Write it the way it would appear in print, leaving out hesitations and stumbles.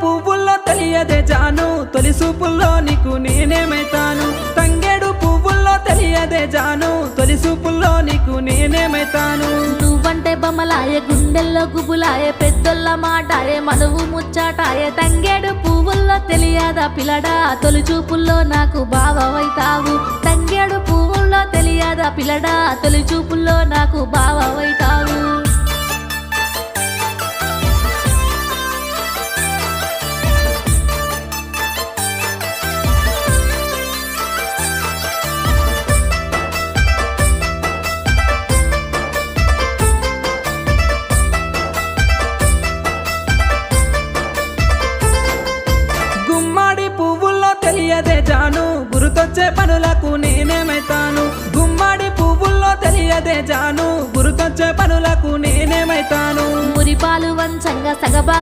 పువ్వుల్లో తెలియదే జాను తొలి చూపుల్లో నీకు నేనేమైతాను తంగేడు పువ్వుల్లో తెలియదే జాను తొలి చూపుల్లో నీకు నేనేమైతాను నువ్వంటే బొమ్మలాయే గుండెల్లో గుబులాయే పెద్దోళ్ళ మాటాయే మనువు ముచ్చాటాయే తంగేడు పువ్వుల్లో తెలియదా పిల్లడా తొలి చూపుల్లో నాకు బావవైతావు తంగేడు పువ్వుల్లో తెలియదా పిల్లడా తొలి చూపుల్లో నాకు బావవైతావు గుమ్మడి పువ్వుల్లో తెలియదే జాను గుర్తొచ్చే పనులకు నేనేమైతాను గుమ్మడి పువ్వుల్లో తెలియదే జాను గుర్తొచ్చే పనులకు నేనేమైతాను మురిపాలు వంచంగా సగబా